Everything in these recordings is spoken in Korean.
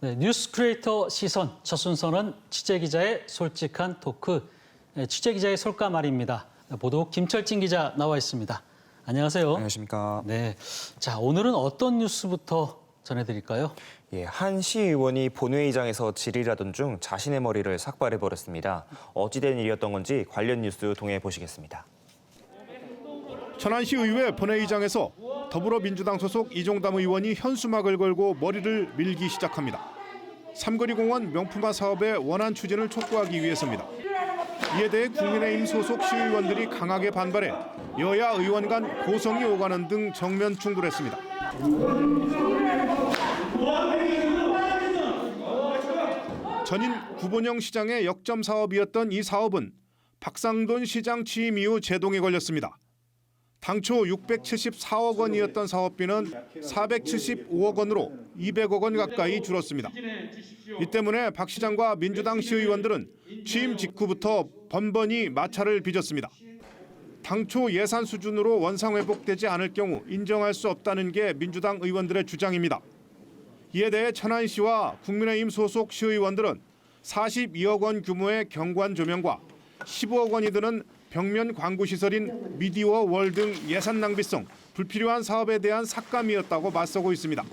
네, 뉴스 크리에이터 시선 첫 순서는 취재기자의 솔직한 토크, 취재기자의 솔까말입니다. 보도국 김철진 기자 나와 있습니다. 안녕하세요. 안녕하십니까. 네, 자 오늘은 어떤 뉴스부터 전해드릴까요? 예, 한 시의원이 본회의장에서 질의하던 중 자신의 머리를 삭발해버렸습니다. 어찌된 일이었던 건지 관련 뉴스 통해 보시겠습니다. 천안시 의회 본회의장에서 더불어민주당 소속 이종담 의원이 현수막을 걸고 머리를 밀기 시작합니다. 삼거리 공원 명품화 사업의 원안 추진을 촉구하기 위해서입니다. 이에 대해 국민의힘 소속 시의원들이 강하게 반발해 여야 의원 간 고성이 오가는 등 정면 충돌했습니다. 전인 구본영 시장의 역점 사업이었던 이 사업은 박상돈 시장 취임 이후 제동에 걸렸습니다. 당초 674억 원이었던 사업비는 475억 원으로 200억 원 가까이 줄었습니다. 이 때문에 박 시장과 민주당 시의원들은 취임 직후부터 번번이 마찰을 빚었습니다. 당초 예산 수준으로 원상 회복되지 않을 경우 인정할 수 없다는 게 민주당 의원들의 주장입니다. 이에 대해 천안시와 국민의힘 소속 시의원들은 42억 원 규모의 경관 조명과 15억 원이 드는 벽면 광고 시설인 미디어월 등 예산 낭비성, 불필요한 사업에 대한 삭감이었다고 맞서고 있습니다.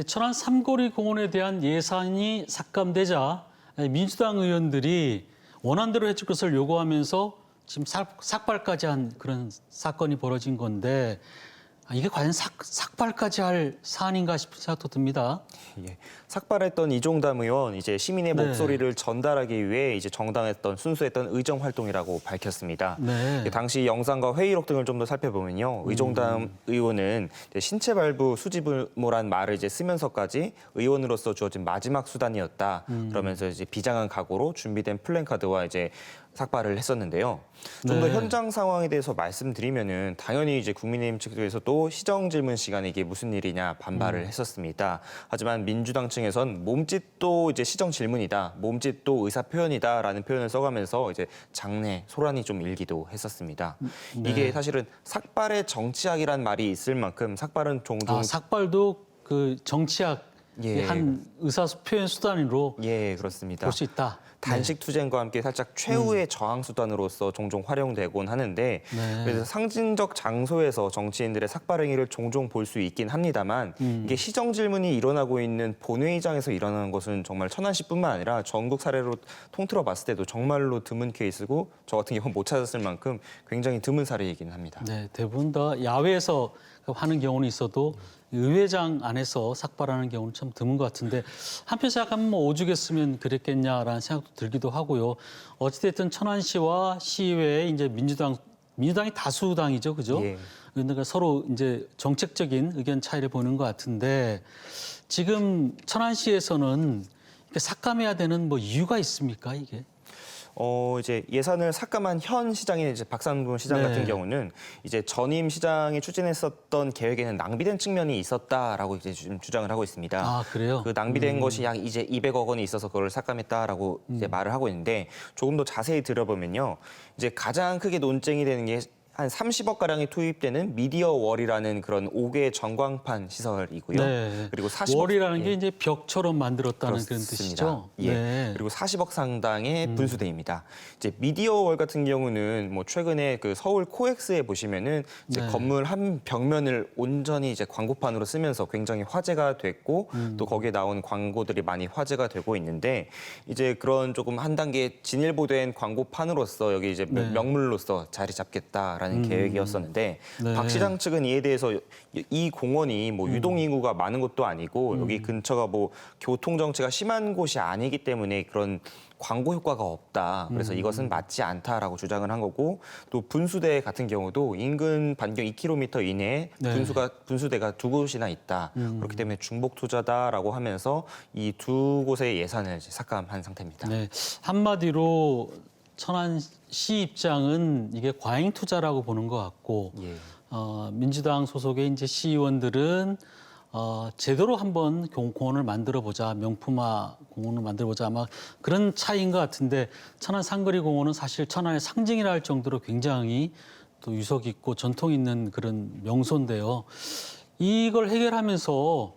천안 삼거리 공원에 대한 예산이 삭감되자 민주당 의원들이 원안대로 해줄 것을 요구하면서 지금 삭발까지 한 그런 사건이 벌어진 건데 이게 과연 삭발까지 할 사안인가 싶은 생각도 듭니다. 예, 삭발했던 이종담 의원 이제 시민의 목소리를 전달하기 위해 이제 정당했던 순수했던 의정 활동이라고 밝혔습니다. 네. 당시 영상과 회의록 등을 좀 더 살펴보면요, 의종담 의원은 신체 발부 수지불모란 말을 이제 쓰면서까지 의원으로서 주어진 마지막 수단이었다. 그러면서 이제 비장한 각오로 준비된 플랜카드와 이제 삭발을 했었는데요. 좀 더 네. 현장 상황에 대해서 말씀드리면은 당연히 이제 국민의힘 측에서도 시정 질문 시간에 이게 무슨 일이냐 반발을 했었습니다. 하지만 민주당 층에선 몸짓도 이제 시정 질문이다, 몸짓도 의사 표현이다라는 표현을 써가면서 이제 장내 소란이 좀 일기도 했었습니다. 네. 이게 사실은 삭발의 정치학이란 말이 있을 만큼 삭발은 종종 삭발도 그 정치학 예. 한 의사 표현 수단으로 예, 그렇습니다. 볼 수 있다. 단식 투쟁과 함께 살짝 최후의 저항 수단으로서 종종 활용되곤 하는데 네. 그래서 상징적 장소에서 정치인들의 삭발 행위를 종종 볼 수 있긴 합니다만 이게 시정 질문이 일어나고 있는 본회의장에서 일어나는 것은 정말 천안시뿐만 아니라 전국 사례로 통틀어 봤을 때도 정말로 드문 케이스고 저 같은 경우는 못 찾았을 만큼 굉장히 드문 사례이긴 합니다. 네, 대부분 다 야외에서 하는 경우는 있어도 의회장 안에서 삭발하는 경우는 참 드문 것 같은데 한편 생각하면 뭐 오죽했으면 그랬겠냐라는 생각도 들기도 하고요. 어찌됐든 천안시와 시의회에 이제 민주당이 다수당이죠, 그죠? 예. 그러니까 서로 이제 정책적인 의견 차이를 보는 것 같은데 지금 천안시에서는 이렇게 삭감해야 되는 뭐 이유가 있습니까, 이게? 이제 예산을 삭감한 현 시장인 이제 박상돈 시장 네. 같은 경우는 이제 전임 시장이 추진했었던 계획에는 낭비된 측면이 있었다라고 이제 지금 주장을 하고 있습니다. 아, 그래요? 그 낭비된 것이 약 이제 200억 원이 있어서 그걸 삭감했다라고 이제 말을 하고 있는데 조금 더 자세히 들어보면요, 이제 가장 크게 논쟁이 되는 게 한 30억 가량이 투입되는 미디어월이라는 그런 5개 전광판 시설이고요. 네. 그리고 40억 월이라는 게 예. 이제 벽처럼 만들었다는 그런 그렇습니다. 뜻이죠. 예. 네. 그리고 40억 상당의 분수대입니다. 이제 미디어월 같은 경우는 뭐 최근에 그 서울 코엑스에 보시면은 이제 네. 건물 한 벽면을 온전히 이제 광고판으로 쓰면서 굉장히 화제가 됐고 또 거기에 나온 광고들이 많이 화제가 되고 있는데 이제 그런 조금 한 단계 진일보된 광고판으로서 여기 이제 네. 명물로서 자리 잡겠다라는 계획이었었는데 네. 박 시장 측은 이에 대해서 이 공원이 뭐 유동 인구가 많은 곳도 아니고 여기 근처가 뭐 교통 정체가 심한 곳이 아니기 때문에 그런 광고 효과가 없다. 그래서 이것은 맞지 않다라고 주장을 한 거고 또 분수대 같은 경우도 인근 반경 2km 이내에 네. 분수대가 두 곳이나 있다. 그렇기 때문에 중복 투자다라고 하면서 이 두 곳의 예산을 이제 삭감한 상태입니다. 네, 한마디로 천안시 입장은 이게 과잉 투자라고 보는 것 같고 예. 민주당 소속의 이제 시의원들은 제대로 한번 공원을 만들어 보자, 명품화 공원을 만들어 보자, 아마 그런 차이인 것 같은데 천안 상거리 공원은 사실 천안의 상징이라 할 정도로 굉장히 또 유석 있고 전통 있는 그런 명소인데요. 이걸 해결하면서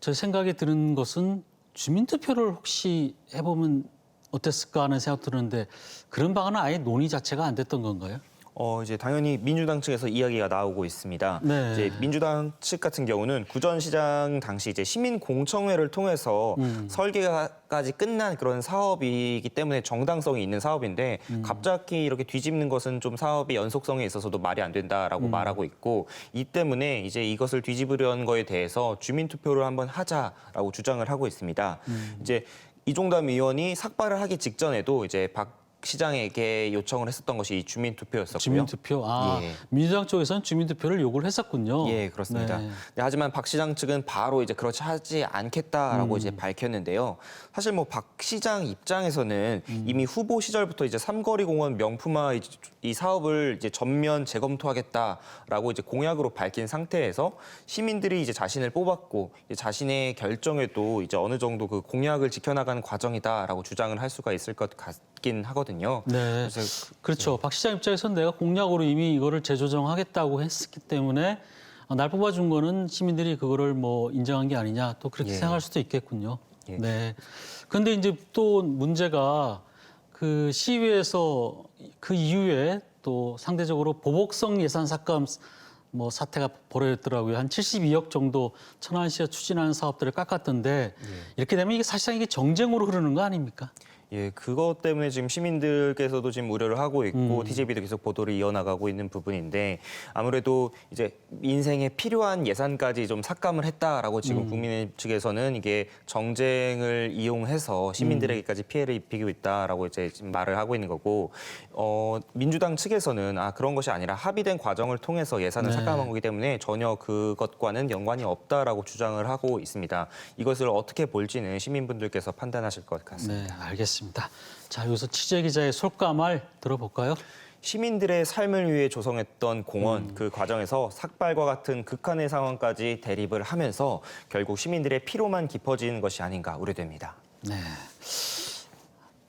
제 생각에 드는 것은 주민투표를 혹시 해보면 어땠을까 하는 생각 드는데 그런 방안은 아예 논의 자체가 안 됐던 건가요? 이제 당연히 민주당 측에서 이야기가 나오고 있습니다. 네. 이제 민주당 측 같은 경우는 구전시장 당시 이제 시민 공청회를 통해서 설계까지 끝난 그런 사업이기 때문에 정당성이 있는 사업인데 갑자기 이렇게 뒤집는 것은 좀 사업의 연속성에 있어서도 말이 안 된다라고 말하고 있고 이 때문에 이제 이것을 뒤집으려는 거에 대해서 주민투표를 한번 하자라고 주장을 하고 있습니다. 이제 이종담 의원이 삭발을 하기 직전에도 이제 박 시장에게 요청을 했었던 것이 이 주민투표였었고요. 주민투표. 예. 민주당 쪽에서는 주민투표를 요구를 했었군요. 예, 그렇습니다. 네. 네, 하지만 박 시장 측은 바로 이제 그렇지 하지 않겠다라고 이제 밝혔는데요. 사실 뭐 박 시장 입장에서는 이미 후보 시절부터 이제 삼거리 공원 명품화 이 사업을 이제 전면 재검토하겠다라고 이제 공약으로 밝힌 상태에서 시민들이 이제 자신을 뽑았고 이제 자신의 결정에도 이제 어느 정도 그 공약을 지켜나가는 과정이다라고 주장을 할 수가 있을 것 같긴 하거든요. 네. 그래서 그렇죠. 박 시장 입장에서는 내가 공약으로 이미 이거를 재조정하겠다고 했기 때문에 날 뽑아준 거는 시민들이 그거를 뭐 인정한 게 아니냐 또 그렇게 예. 생각할 수도 있겠군요. 예. 네. 그런데 이제 또 문제가 그 시의회에서 그 이후에 또 상대적으로 보복성 예산 삭감 뭐 사태가 벌어졌더라고요. 한 72억 정도 천안시가 추진하는 사업들을 깎았던데 이렇게 되면 이게 사실상 이게 정쟁으로 흐르는 거 아닙니까? 예, 그것 때문에 지금 시민들께서도 지금 우려를 하고 있고 TJB도 계속 보도를 이어나가고 있는 부분인데 아무래도 이제 민생에 필요한 예산까지 좀 삭감을 했다라고 지금 국민의 측에서는 이게 정쟁을 이용해서 시민들에게까지 피해를 입히고 있다라고 이제 지금 말을 하고 있는 거고 민주당 측에서는 그런 것이 아니라 합의된 과정을 통해서 예산을 네. 삭감한 거기 때문에 전혀 그것과는 연관이 없다라고 주장을 하고 있습니다. 이것을 어떻게 볼지는 시민분들께서 판단하실 것 같습니다. 네, 알겠습니다. 자, 여기서 취재 기자의 솔까말 들어볼까요? 시민들의 삶을 위해 조성했던 공원 그 과정에서 삭발과 같은 극한의 상황까지 대립을 하면서 결국 시민들의 피로만 깊어지는 것이 아닌가 우려됩니다. 네.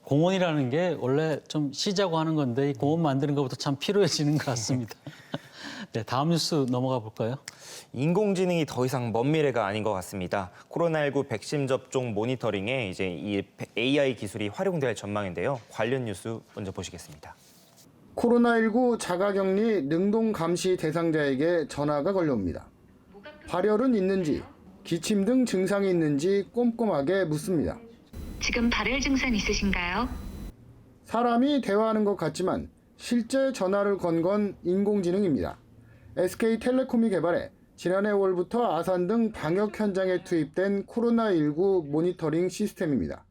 공원이라는 게 원래 좀 쉬자고 하는 건데 이 공원 만드는 것부터 참 필요해지는 것 같습니다. 네, 다음 뉴스 넘어가 볼까요? 인공지능이 더 이상 먼 미래가 아닌 것 같습니다. 코로나19 백신 접종 모니터링에 이제 이 AI 기술이 활용될 전망인데요. 관련 뉴스 먼저 보시겠습니다. 코로나19 자가격리 능동 감시 대상자에게 전화가 걸려옵니다. 발열은 있는지, 기침 등 증상이 있는지 꼼꼼하게 묻습니다. 지금 발열 증상 있으신가요? 사람이 대화하는 것 같지만 실제 전화를 건 건 인공지능입니다. SK텔레콤이 개발해 지난해 5월부터 아산 등 방역 현장에 투입된 코로나19 모니터링 시스템입니다.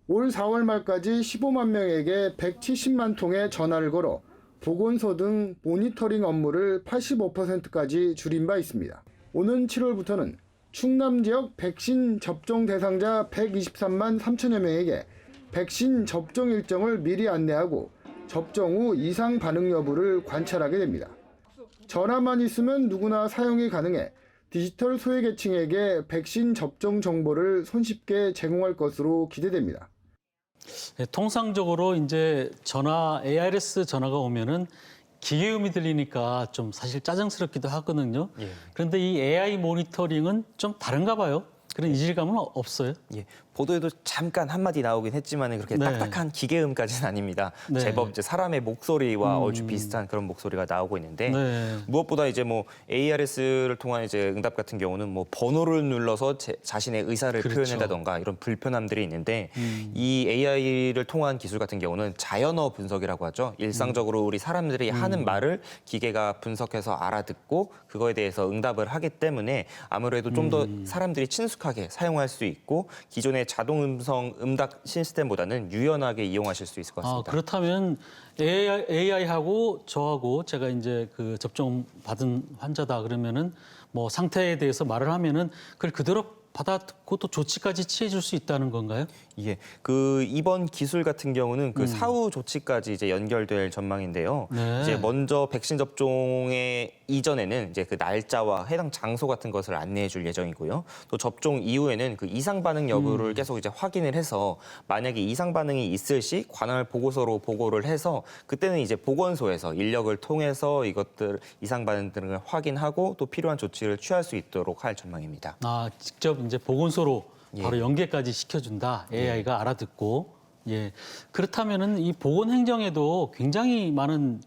올 4월 말까지 15만 명에게 170만 통의 전화를 걸어 보건소 등 모니터링 업무를 85%까지 줄인 바 있습니다. 오는 7월부터는 충남 지역 백신 접종 대상자 123만 3천여 명에게 백신 접종 일정을 미리 안내하고 접종 후 이상 반응 여부를 관찰하게 됩니다. 전화만 있으면 누구나 사용이 가능해 디지털 소외계층에게 백신 접종 정보를 손쉽게 제공할 것으로 기대됩니다. 네, 통상적으로 이제 전화 ARS 전화가 오면은 기계음이 들리니까 좀 사실 짜증스럽기도 하거든요. 예. 그런데 이 AI 모니터링은 좀 다른가 봐요. 그런 이질감은 없어요. 예, 보도에도 잠깐 한마디 나오긴 했지만 그렇게 네. 딱딱한 기계음까지는 아닙니다. 네. 제법 이제 사람의 목소리와 얼추 비슷한 그런 목소리가 나오고 있는데 네. 무엇보다 이제 뭐 ARS를 통한 이제 응답 같은 경우는 뭐 번호를 눌러서 자신의 의사를 그렇죠. 표현한다던가 이런 불편함들이 있는데 이 AI를 통한 기술 같은 경우는 자연어 분석이라고 하죠. 일상적으로 우리 사람들이 하는 말을 기계가 분석해서 알아듣고 그거에 대해서 응답을 하기 때문에 아무래도 좀 더 사람들이 친숙하게 사용할 수 있고 기존의 자동 음성 응답 시스템보다는 유연하게 이용하실 수 있을 것 같습니다. 그렇다면 AI하고 저하고 제가 이제 그 접종 받은 환자다 그러면은 뭐 상태에 대해서 말을 하면은 그걸 그대로 받아듣고 또 조치까지 취해줄 수 있다는 건가요? 예, 그 이번 기술 같은 경우는 그 사후 조치까지 이제 연결될 전망인데요. 네. 이제 먼저 백신 접종의 이전에는 이제 그 날짜와 해당 장소 같은 것을 안내해줄 예정이고요. 또 접종 이후에는 그 이상 반응 여부를 계속 이제 확인을 해서 만약에 이상 반응이 있을 시 관할 보고서로 보고를 해서 그때는 이제 보건소에서 인력을 통해서 이것들 이상 반응 등을 확인하고 또 필요한 조치를 취할 수 있도록 할 전망입니다. 직접 이제 보건소로 바로 연계까지 시켜준다. AI가 알아듣고. 예. 그렇다면은 이 보건 행정에도 굉장히 많은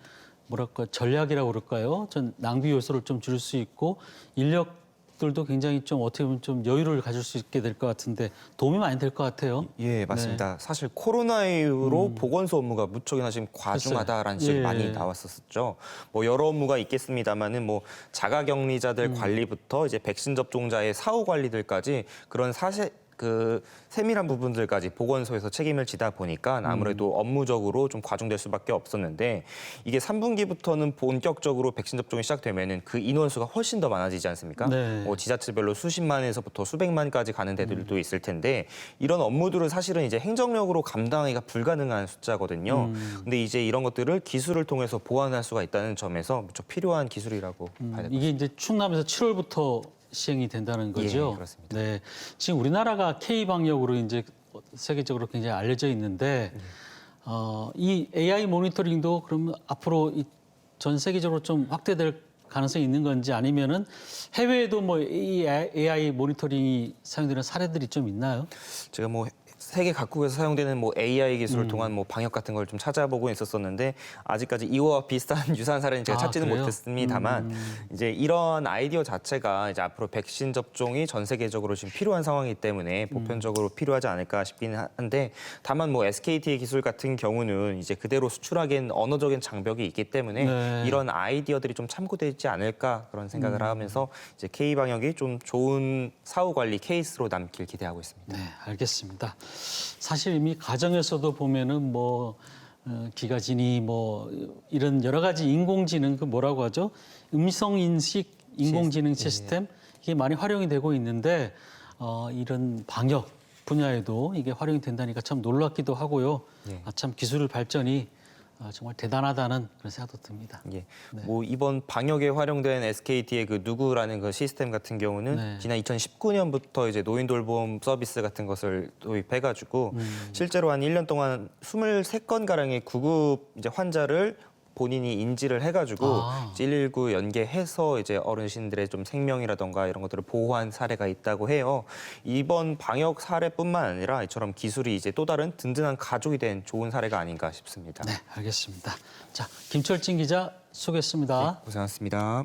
뭐랄까 전략이라고 그럴까요? 전 낭비 요소를 좀 줄일 수 있고 인력들도 굉장히 좀 어떻게 보면 좀 여유를 가질 수 있게 될 것 같은데 도움이 많이 될 것 같아요. 예, 맞습니다. 사실 코로나 이후로 보건소 업무가 무척이나 지금 과중하다라는 지적이 예. 많이 나왔었죠. 뭐 여러 업무가 있겠습니다만은 뭐 자가격리자들 관리부터 이제 백신 접종자의 사후 관리들까지 그런 그 세밀한 부분들까지 보건소에서 책임을 지다 보니까 아무래도 업무적으로 좀 과중될 수밖에 없었는데 이게 3분기부터는 본격적으로 백신 접종이 시작되면은 그 인원수가 훨씬 더 많아지지 않습니까? 네. 뭐 지자체별로 수십만에서부터 수백만까지 가는 데들도 있을 텐데 이런 업무들은 사실은 이제 행정력으로 감당하기가 불가능한 숫자거든요. 근데 이제 이런 것들을 기술을 통해서 보완할 수가 있다는 점에서 무척 필요한 기술이라고 봐야 됩니다. 이게 이제 충남에서 7월부터 시행이 된다는 거죠. 예, 그렇습니다. 네, 지금 우리나라가 K 방역으로 이제 세계적으로 굉장히 알려져 있는데 이 AI 모니터링도 그러면 앞으로 전 세계적으로 좀 확대될 가능성이 있는 건지 아니면은 해외에도 뭐 이 AI 모니터링이 사용되는 사례들이 좀 있나요? 제가 뭐 세계 각국에서 사용되는 뭐 AI 기술을 통한 뭐 방역 같은 걸 좀 찾아보고 있었었는데 아직까지 이와 비슷한 유사한 사례는 제가 찾지는 그래요? 못했습니다만 이제 이런 아이디어 자체가 이제 앞으로 백신 접종이 전 세계적으로 지금 필요한 상황이기 때문에 보편적으로 필요하지 않을까 싶기는 한데 다만 뭐 SKT의 기술 같은 경우는 이제 그대로 수출하기엔 언어적인 장벽이 있기 때문에 네. 이런 아이디어들이 좀 참고되지 않을까 그런 생각을 하면서 이제 K 방역이 좀 좋은 사후 관리 케이스로 남길 기대하고 있습니다. 네, 알겠습니다. 사실 이미 가정에서도 보면은 뭐 기가진이 뭐 이런 여러 가지 인공지능 그 뭐라고 하죠? 음성 인식 인공지능 시스템 이게 많이 활용이 되고 있는데 이런 방역 분야에도 이게 활용이 된다니까 참 놀랍기도 하고요. 예. 참 기술 발전이 정말 대단하다는 그런 생각도 듭니다. 예. 뭐 이번 방역에 활용된 SKT의 그 누구라는 그 시스템 같은 경우는 네. 지난 2019년부터 이제 노인 돌봄 서비스 같은 것을 도입해가지고 실제로 한 1년 동안 23건 가량의 구급 이제 환자를 본인이 인지를 해가지고 119 연계해서 이제 어르신들의 좀 생명이라던가 이런 것들을 보호한 사례가 있다고 해요. 이번 방역 사례뿐만 아니라 이처럼 기술이 이제 또 다른 든든한 가족이 된 좋은 사례가 아닌가 싶습니다. 네, 알겠습니다. 자, 김철진 기자 수고했습니다. 고생하셨습니다.